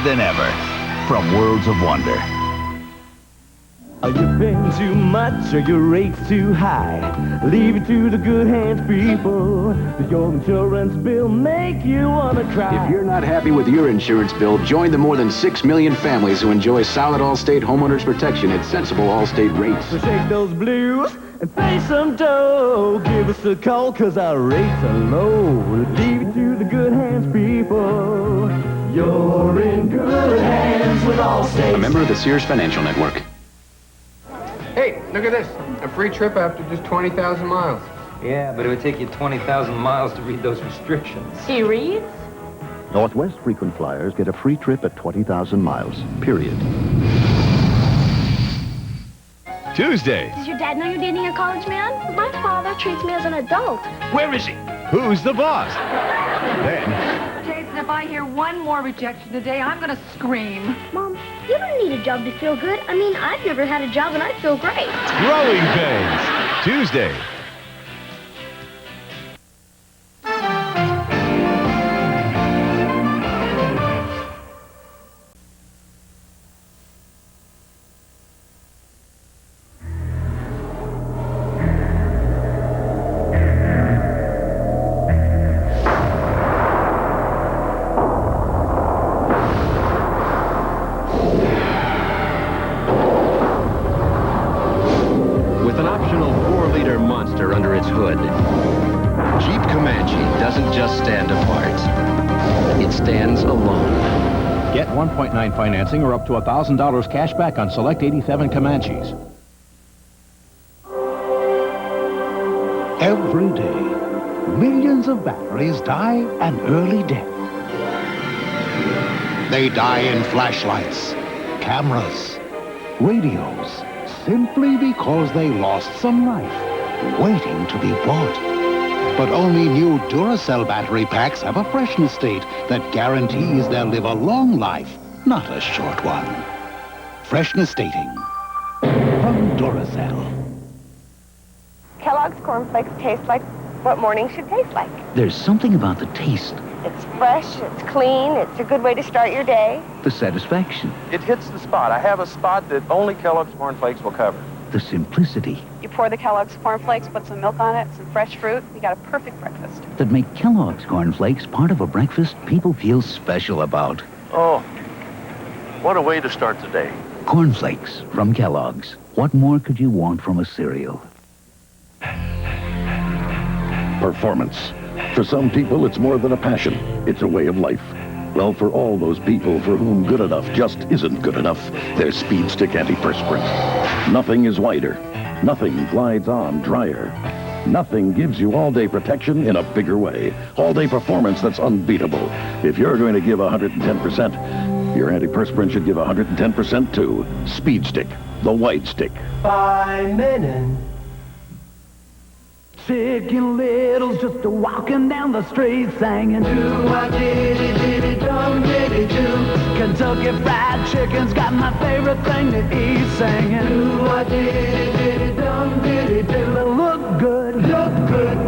than ever from Worlds of Wonder. Are you paying too much or your rates too high? Leave it to the good hands, people. Does your insurance bill make you want to cry? If you're not happy with your insurance bill, join the more than 6 million families who enjoy solid Allstate homeowners protection at sensible Allstate rates. So shake those blues and pay some dough. Give us a call, cause our rates are low. Leave it to the good hands, people. You're in good hands with Allstate. A member of the Sears Financial Network. Hey, look at this. A free trip after just 20,000 miles. Yeah, but it would take you 20,000 miles to read those restrictions. He reads? Northwest frequent flyers get a free trip at 20,000 miles, period. Tuesday. Does your dad know you're dating a college man? My father treats me as an adult. Where is he? Who's the boss? Then, Jason, if I hear one more rejection today, I'm going to scream. Mom, you don't need a job to feel good. I mean, I've never had a job and I feel great. Growing Pains. Tuesday. stands alone. Get 1.9 financing or up to $1,000 cash back on select 87 Comanches. Every day, millions of batteries die an early death. They die in flashlights, cameras, radios, simply because they lost some life waiting to be bought. But only new Duracell battery packs have a freshness state that guarantees they'll live a long life, not a short one. Freshness stating from Duracell. Kellogg's Cornflakes taste like what morning should taste like. There's something about the taste. It's fresh, it's clean, it's a good way to start your day. The satisfaction. It hits the spot. I have a spot that only Kellogg's Cornflakes will cover. The simplicity. You pour the Kellogg's Cornflakes, put some milk on it, some fresh fruit, you got a perfect breakfast. That make Kellogg's Cornflakes part of a breakfast people feel special about. Oh, what a way to start the day. Cornflakes from Kellogg's. What more could you want from a cereal? Performance. For some people, it's more than a passion. It's a way of life. Well, for all those people for whom good enough just isn't good enough, there's Speed Stick Anti-Perspirant. Nothing is wider. Nothing glides on drier. Nothing gives you all-day protection in a bigger way. All-day performance that's unbeatable. If you're going to give 110%, your antiperspirant should give 110% too. Speed Stick, the white stick. 5 minutes. Chicken Little's just a walking down the street singing do-a-diddy-diddy-dum diddy-do. Kentucky Fried Chicken's got my favorite thing to eat singing do-a-diddy-diddy-dum diddy-do. Look good,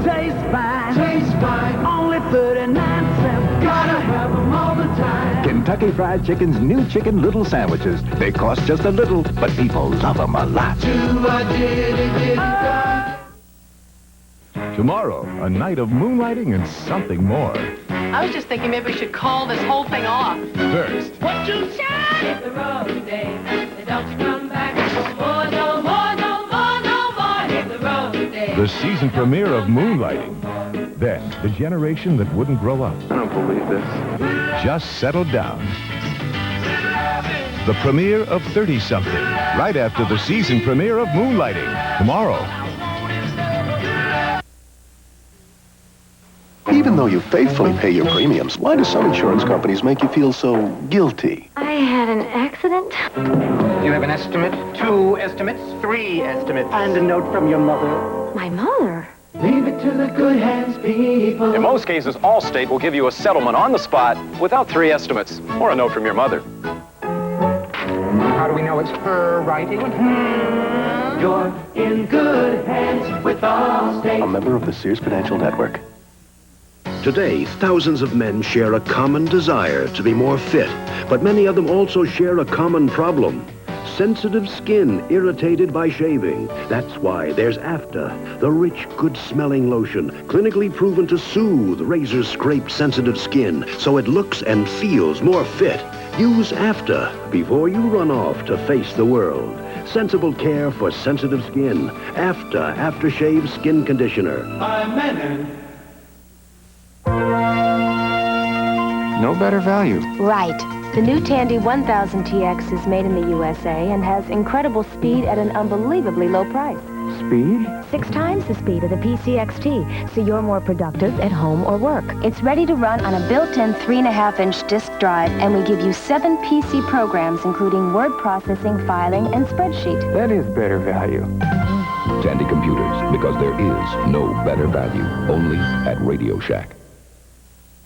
taste fine, only 39 cents, gotta have them all the time. Kentucky Fried Chicken's new Chicken Little sandwiches. They cost just a little, but people love them a lot. Do-a-diddy-diddy-dum. Tomorrow, a night of moonlighting and something more. I was just thinking maybe we should call this whole thing off. First, What you say? Hit the road today. Don't you come back no more, no more, no more, no more. Hit the road today. the season premiere of Moonlighting. Then, the generation that wouldn't grow up. I don't believe this. Just settled down. The premiere of 30-something, right after the season premiere of Moonlighting, tomorrow. Even though you faithfully pay your premiums, why do some insurance companies make you feel so guilty? I had an accident. You have an estimate, 2 estimates, 3 estimates. And a note from your mother. My mother? Leave it to the good hands, people. In most cases, Allstate will give you a settlement on the spot without 3 estimates or a note from your mother. How do we know it's her writing? You're in good hands with Allstate. A member of the Sears Financial Network. Today, thousands of men share a common desire to be more fit, but many of them also share a common problem. Sensitive skin irritated by shaving. That's why there's Afta, the rich, good-smelling lotion, clinically proven to soothe razor-scraped sensitive skin so it looks and feels more fit. Use Afta before you run off to face the world. Sensible care for sensitive skin. Afta Aftershave Skin Conditioner. No better value. Right. The new Tandy 1000 TX is made in the USA and has incredible speed at an unbelievably low price. Speed? 6 times the speed of the PCXT, so you're more productive at home or work. It's ready to run on a built-in 3.5-inch disk drive, and we give you 7 PC programs, including word processing, filing, and spreadsheet. That is better value. Tandy Computers, because there is no better value. Only at Radio Shack.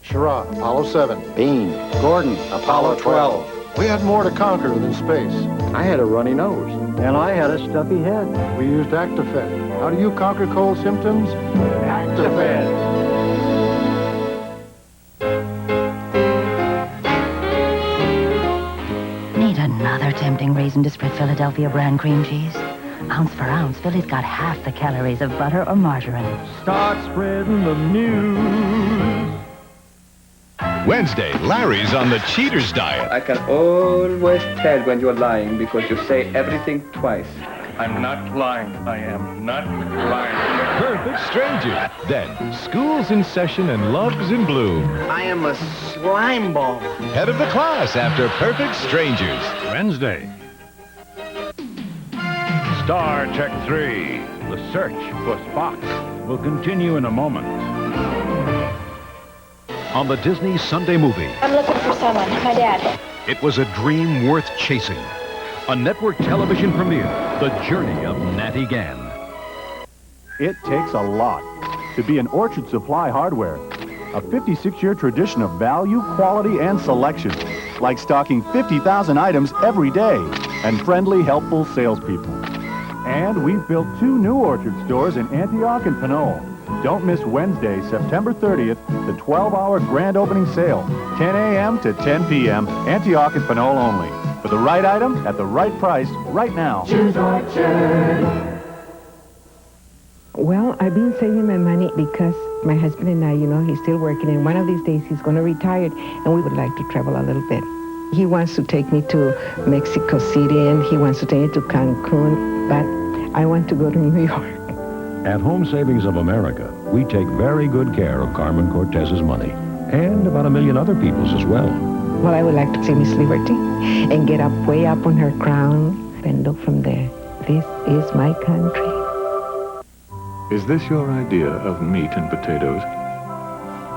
Schirra, Apollo 7. Bean. Gordon, Apollo 12. We had more to conquer than space. I had a runny nose. And I had a stuffy head. We used Actifed. How do you conquer cold symptoms? Actifed. Need another tempting raisin to spread Philadelphia brand cream cheese? Ounce for ounce, Philly's got half the calories of butter or margarine. Start spreading the news. Wednesday, Larry's on the cheater's diet. I can always tell when you're lying because you say everything twice. I'm not lying. I am not lying. Perfect Strangers. Then, school's in session and love's in bloom. I am a slime ball. Head of the class after Perfect Strangers. Wednesday. Star Trek 3, The Search for Spock, will continue in a moment. On the Disney Sunday movie, I'm looking for someone. My dad. it was a dream worth chasing. A network television premiere, The Journey of Natty Gann. It takes a lot to be an Orchard Supply Hardware. A 56-year tradition of value, quality, and selection. Like stocking 50,000 items every day. And friendly, helpful salespeople. And we've built 2 new Orchard stores in Antioch and Pinole. Don't miss Wednesday, September 30th, the 12-hour grand opening sale. 10 a.m. to 10 p.m., Antioch and Pinole only. For the right item, at the right price, right now. Choose Orchard. Well, I've been saving my money because my husband and I, he's still working, and one of these days he's going to retire, and we would like to travel a little bit. He wants to take me to Mexico City, and he wants to take me to Cancun, but I want to go to New York. At Home Savings of America, we take very good care of Carmen Cortez's money, and about 1 million other people's as well. Well, I would like to see Miss Liberty and get up way up on her crown and look from there. This is my country. Is this your idea of meat and potatoes?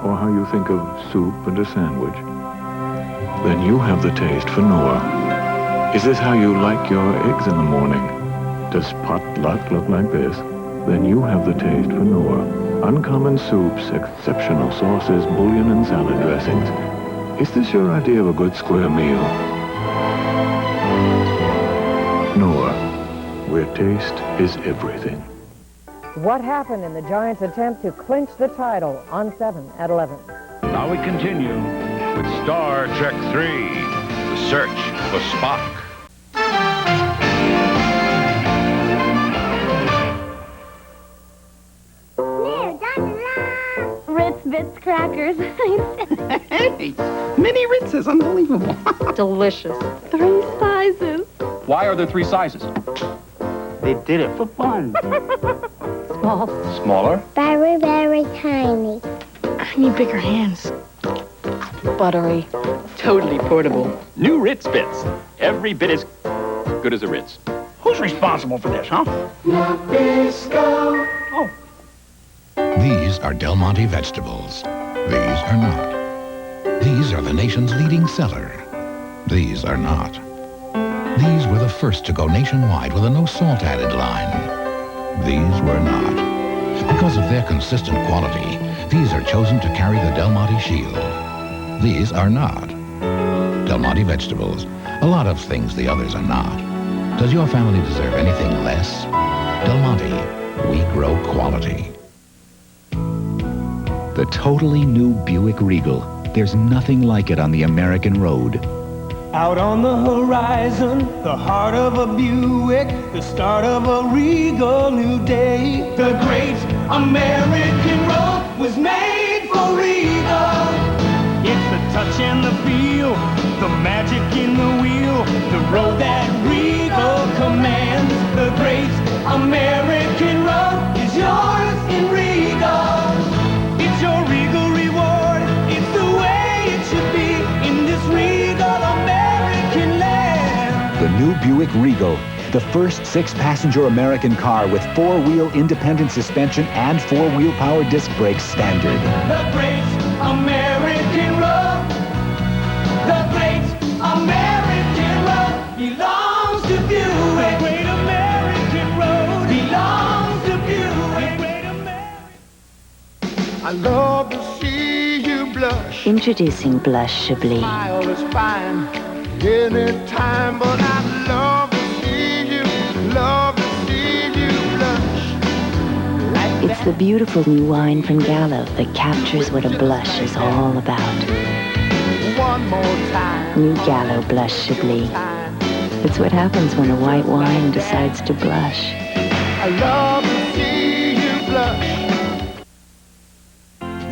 Or how you think of soup and a sandwich? Then you have the taste for Knorr. Is this how you like your eggs in the morning? Does potluck look like this? Then you have the taste for Knorr. Uncommon soups, exceptional sauces, bouillon, and salad dressings. Is this your idea of a good square meal? Knorr, where taste is everything. What happened in the Giants' attempt to clinch the title on 7 at 11? Now we continue with Star Trek 3, The Search for Spock. Ritz Bits crackers. Hey, mini Ritzes, unbelievable. Delicious. 3 sizes. Why are there 3 sizes? They did it for fun. Small. Smaller? Very, very tiny. I need bigger hands. Buttery. Totally portable. New Ritz Bits. Every bit as good as a Ritz. Who's responsible for this, huh? Nabisco. Oh. These are Del Monte vegetables. These are not. These are the nation's leading seller. These are not. These were the first to go nationwide with a no salt added line. These were not. Because of their consistent quality, these are chosen to carry the Del Monte shield. These are not. Del Monte vegetables. A lot of things the others are not. Does your family deserve anything less? Del Monte. We grow quality. The The totally new Buick Regal. There's nothing like it on the American road. Out on the horizon, the heart of a Buick, the start of a regal new day. The great American road was made for Regal. It's the touch and the feel, the magic in the wheel, the road that Regal commands. The great American road is yours in Regal. It's your Regal reward, it's the way it should be in this Regal American land. The new Buick Regal. The first 6-passenger American car with 4-wheel independent suspension and 4-wheel power disc brakes standard. The great American road, the great American road belongs to Buick. The great American road belongs to Buick. Great American. I love to see you blush. Introducing Blush Chablis. Smile is fine anytime, but I love to see you, love to see you blush. It's the beautiful new wine from Gallo that captures what a blush is all about. One more time. New Gallo Blush Chablis. It's what happens when a white wine decides to blush. I love to see you blush.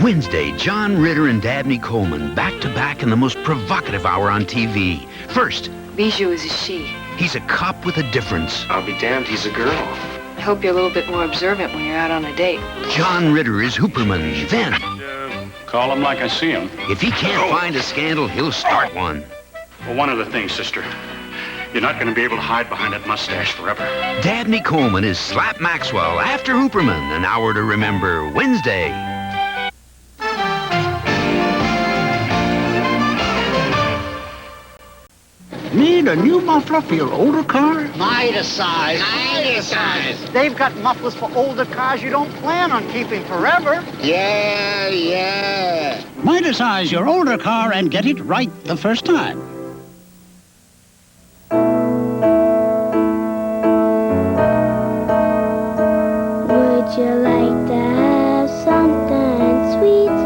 Wednesday, John Ritter and Dabney Coleman back-to-back in the most provocative hour on TV. First, Bijou is a she. he's a cop with a difference. I'll be damned, he's a girl. I hope you're a little bit more observant when you're out on a date. John Ritter is Hooperman. Then, Call him like I see him. if he can't find a scandal, he'll start one. Well, one other thing, sister. You're not going to be able to hide behind that mustache forever. Dabney Coleman is Slap Maxwell after Hooperman. An hour to remember. Wednesday. Need a new muffler for your older car? Midas size. Midas size. They've got mufflers for older cars you don't plan on keeping forever. Yeah. Midas your older car and get it right the first time. Would you like to have something sweet?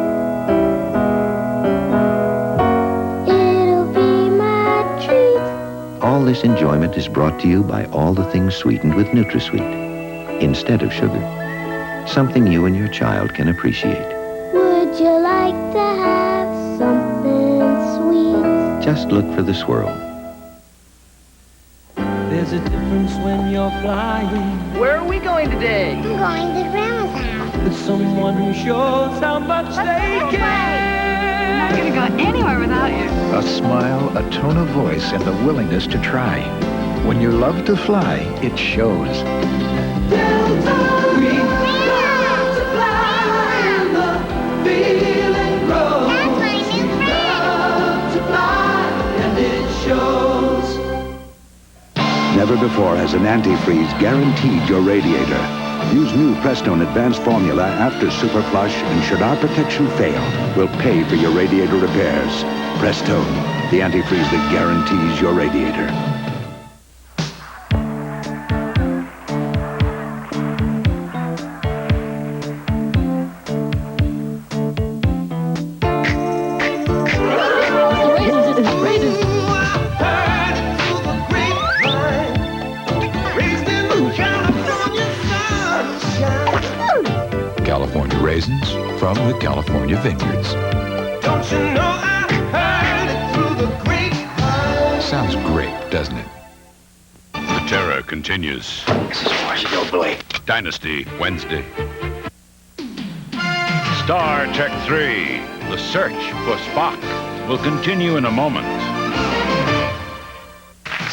It'll be my treat. All this enjoyment is brought to you by all the things sweetened with NutraSweet, instead of sugar. Something you and your child can appreciate. Would you like to have something sweet? Just look for the swirl. There's a difference when you're flying. Where are we going today? I'm going to Grandma's house. With someone who shows how much they care. I'm not going to go anywhere without you. A smile, a tone of voice, and the willingness to try. When you love to fly, it shows. Delta Green, love to fly, and the feeling grows. That's my new friend. Love to fly, and it shows. Never before has an antifreeze guaranteed your radiator. Use new Prestone Advanced Formula after Super Flush, and should our protection fail, we'll pay for your radiator repairs. Prestone, the antifreeze that guarantees your radiator. California raisins from the California vineyards. Don't you know I heard it through the grapevine? Sounds great, doesn't it? The terror continues. This is Washington, boy. Dynasty, Wednesday. Star Trek 3, the search for Spock, will continue in a moment.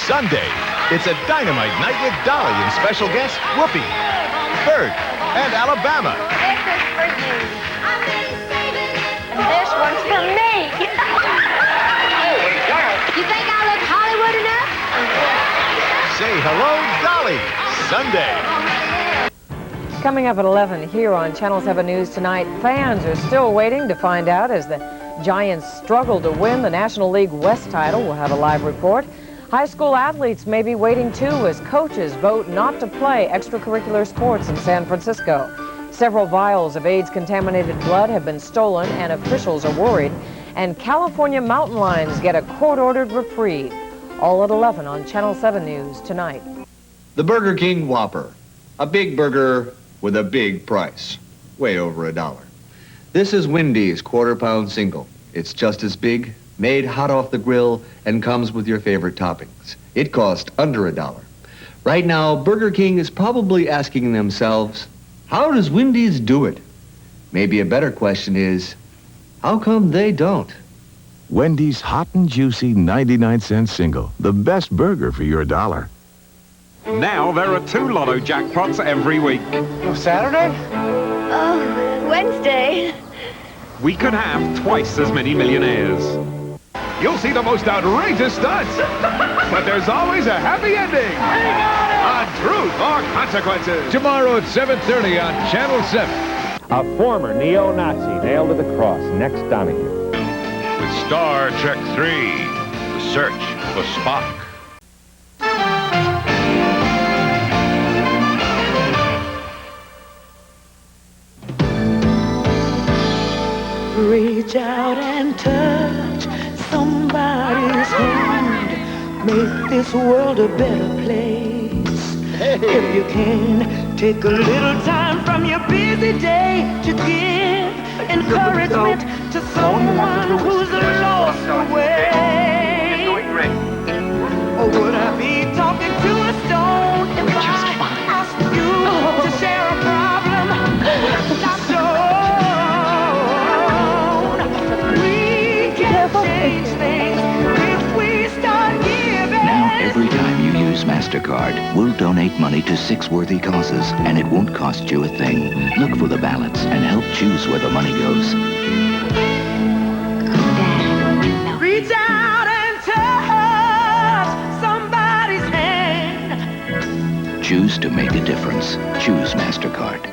Sunday, it's a dynamite night with Dolly and special guests Whoopi, Bert, and Alabama. This is for you. And this one's for me. You think I look Hollywood enough? Say hello, Dolly. Sunday. Coming up at 11 here on Channel 7 News tonight, fans are still waiting to find out as the Giants struggle to win the National League West title. We'll have a live report. High school athletes may be waiting too as coaches vote not to play extracurricular sports in San Francisco. Several vials of AIDS-contaminated blood have been stolen, and officials are worried. And California mountain lions get a court-ordered reprieve. All at 11 on Channel 7 News tonight. The Burger King Whopper. A big burger with a big price. Way over $1. This is Wendy's quarter-pound single. It's just as big, made hot off the grill, and comes with your favorite toppings. It costs under $1. Right now, Burger King is probably asking themselves, how does Wendy's do it? Maybe a better question is, how come they don't? Wendy's hot and juicy 99-cent single. The best burger for your $1. Now there are 2 Lotto jackpots every week. Saturday? Oh, Wednesday. We could have twice as many millionaires. You'll see the most outrageous stunts, but there's always a happy ending. On Truth or Consequences. Tomorrow at 7:30 on Channel 7. A former neo-Nazi nailed to the cross next Donahue. With Star Trek 3, The Search for Spock. Reach out and touch somebody's hand. Make this world a better place. If you can, take a little time from your busy day to give encouragement to someone who's lost away. Or would I be talking to a stone if I asked you to share a problem? Not so. We can change things if we start giving. Now, every time you use MasterCard, we'll donate money to 6 worthy causes, and it won't cost you a thing. Look for the balance and help choose where the money goes. Reach out and touch somebody's hand. Choose to make a difference. Choose MasterCard.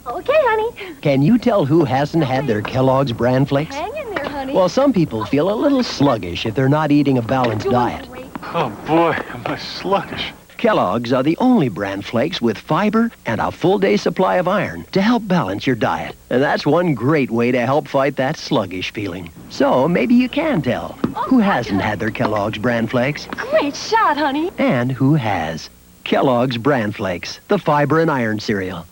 Okay, honey. Can you tell who hasn't had their Kellogg's bran flakes? Hang in there, honey. Well, some people feel a little sluggish if they're not eating a balanced diet. Oh, boy, am I sluggish. Kellogg's are the only bran flakes with fiber and a full day supply of iron to help balance your diet. And that's one great way to help fight that sluggish feeling. So maybe you can tell who hasn't had their Kellogg's bran flakes Great shot, honey. and who has. Kellogg's bran flakes, the fiber and iron cereal.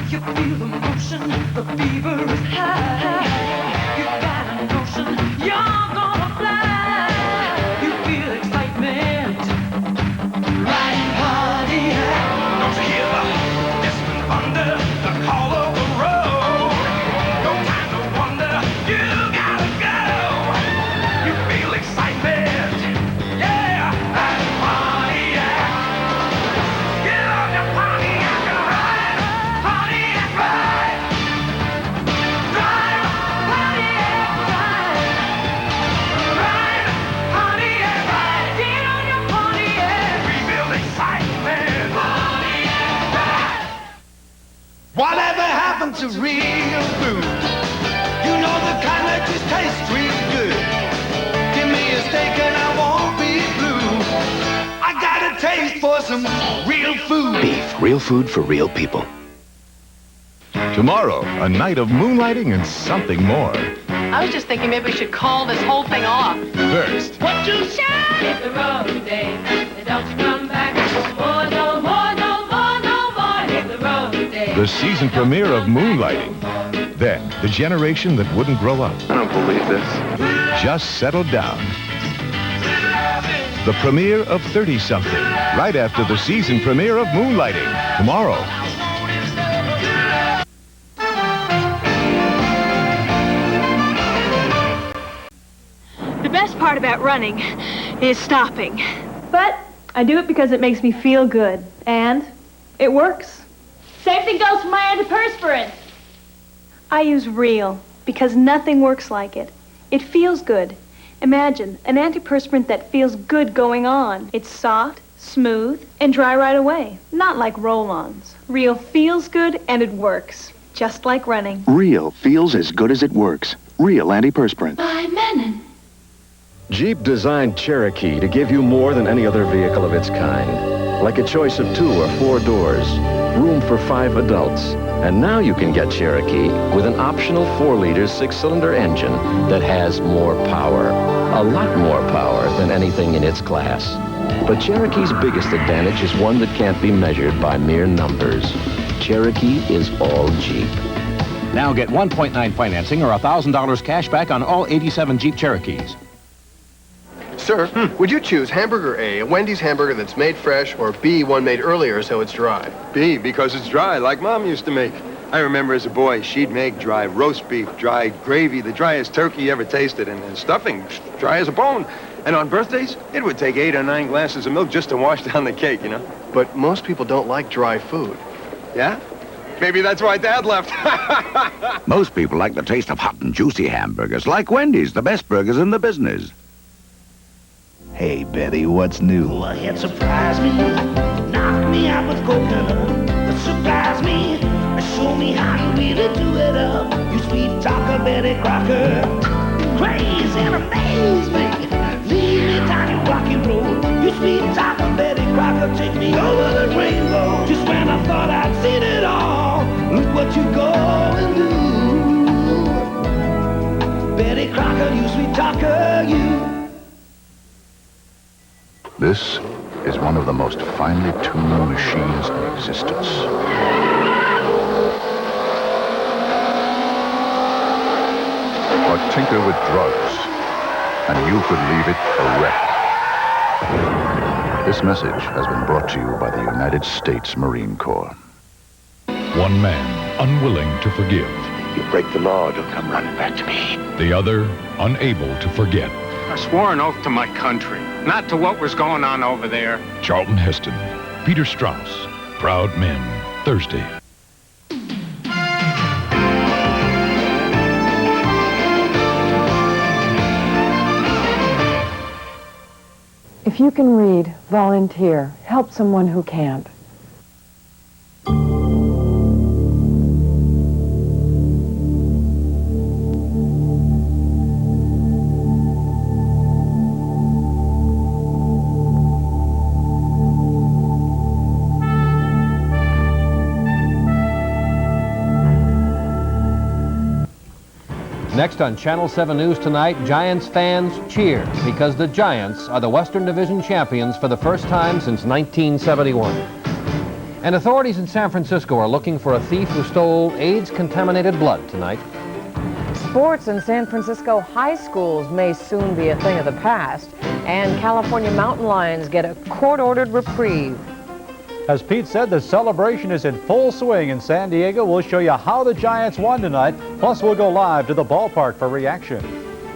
You feel the motion, the fever is high. You got a notion, you're gonna fly. You feel excitement, right party. Don't you hear the distant thunder, the call of the road? No time to wonder, you gotta go. You feel excitement, yeah, and party. Get on your party and ride, party and ride. Drive, party and ride. Ride, party and ride. Get on your party and we feel excitement, party and ride. Whatever happened to real food? You know the kind that just tastes real good. Give me a steak and I won't be blue. I got a taste for some real food. Beef, real food for real people. Tomorrow, a night of moonlighting and something more. I was just thinking maybe we should call this whole thing off. First, What you say? Hit the road, Dave, and don't you come back no more, no more, no more, no more. Hit the road, Dave. the season premiere of Moonlighting. Then, the generation that wouldn't grow up. I don't believe this. Just settled down. The premiere of 30-something, right after the season premiere of Moonlighting, tomorrow. The best part about running is stopping. But I do it because it makes me feel good, and it works. Same thing goes for my anti-perspirant. I use Real because nothing works like it. It feels good. Imagine an anti-perspirant that feels good going on. It's soft, smooth, and dry right away. Not like roll-ons. Real feels good and it works. Just like running. Real feels as good as it works. Real antiperspirant. By Menon. Jeep designed Cherokee to give you more than any other vehicle of its kind. like a choice of 2 or 4 doors, room for 5 adults. And now you can get Cherokee with an optional 4-liter 6-cylinder engine that has more power. A lot more power than anything in its class. But Cherokee's biggest advantage is one that can't be measured by mere numbers. Cherokee is all Jeep. Now get 1.9 financing or $1,000 cash back on all 87 Jeep Cherokees. Sir, would you choose hamburger A Wendy's hamburger that's made fresh, or B, one made earlier so it's dry? B, because it's dry, like Mom used to make. I remember as a boy, she'd make dry roast beef, dry gravy, the driest turkey you ever tasted, and stuffing, dry as a bone. And on birthdays, it would take 8 or 9 glasses of milk just to wash down the cake, you know? But most people don't like dry food. Yeah? Maybe that's why Dad left. Most people like the taste of hot and juicy hamburgers, like Wendy's, the best burgers in the business. Hey, Betty, what's new? Well, it surprised me, knocked me out with coconut. It surprised me, show me how you really do it up. You sweet talker, Betty Crocker, craze and amaze me. Lead me down your rocky road. You sweet talker, Betty Crocker, take me over the rainbow. Just when I thought I'd seen it all, look what you go and do. Betty Crocker, you sweet talker, you. This is one of the most finely tuned machines in existence. But tinker with drugs, and you could leave it a wreck. This message has been brought to you by the United States Marine Corps. One man unwilling to forgive. You break the law, you'll come running back to me. The other unable to forget. I swore an oath to my country, not to what was going on over there. Charlton Heston, Peter Strauss, Proud Men, Thursday. If you can read, volunteer. Help someone who can't. Next on Channel 7 News tonight, Giants fans cheer because the Giants are the Western Division champions for the first time since 1971. And authorities in San Francisco are looking for a thief who stole AIDS-contaminated blood tonight. Sports in San Francisco high schools may soon be a thing of the past, and California mountain lions get a court-ordered reprieve. As Pete said, the celebration is in full swing in San Diego. We'll show you how the Giants won tonight. Plus, we'll go live to the ballpark for reaction.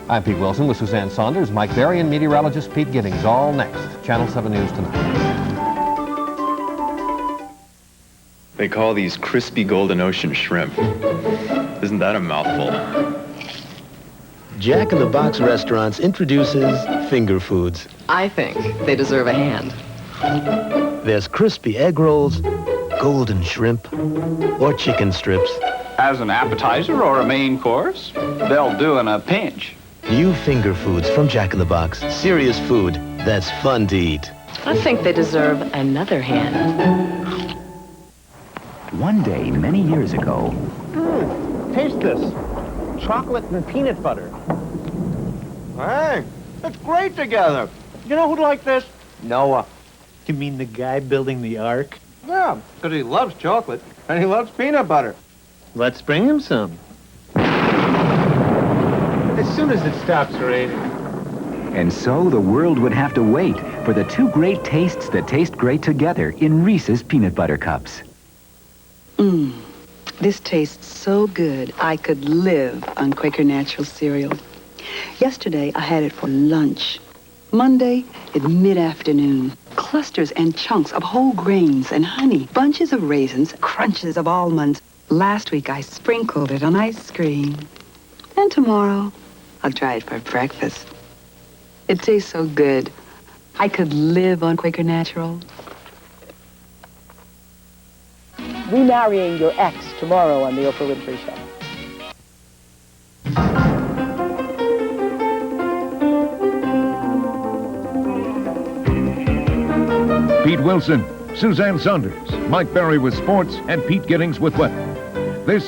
I'm Pete Wilson with Suzanne Saunders, Mike Berry, and meteorologist Pete Giddings. All next. Channel 7 News tonight. They call these crispy golden ocean shrimp. Isn't that a mouthful? Jack in the Box Restaurants introduces finger foods. I think they deserve a hand. There's crispy egg rolls, golden shrimp, or chicken strips. As an appetizer or a main course, they'll do in a pinch. New finger foods from Jack in the Box. Serious food that's fun to eat. I think they deserve another hand. One day, many years ago... Taste this. Chocolate and peanut butter. Hey, it's great together. You know who'd like this? Noah. You mean the guy building the ark? Yeah, because he loves chocolate and he loves peanut butter. Let's bring him some. As soon as it stops raining. And so the world would have to wait for the two great tastes that taste great together in Reese's Peanut Butter Cups. This tastes so good, I could live on Quaker Natural cereal. Yesterday, I had it for lunch. Monday, at mid-afternoon. Clusters and chunks of whole grains and honey. Bunches of raisins, crunches of almonds. Last week, I sprinkled it on ice cream. And tomorrow, I'll try it for breakfast. It tastes so good. I could live on Quaker Natural. Remarrying your ex tomorrow on the Oprah Winfrey Show. Pete Wilson, Suzanne Saunders, Mike Berry with sports, and Pete Giddings with weather. This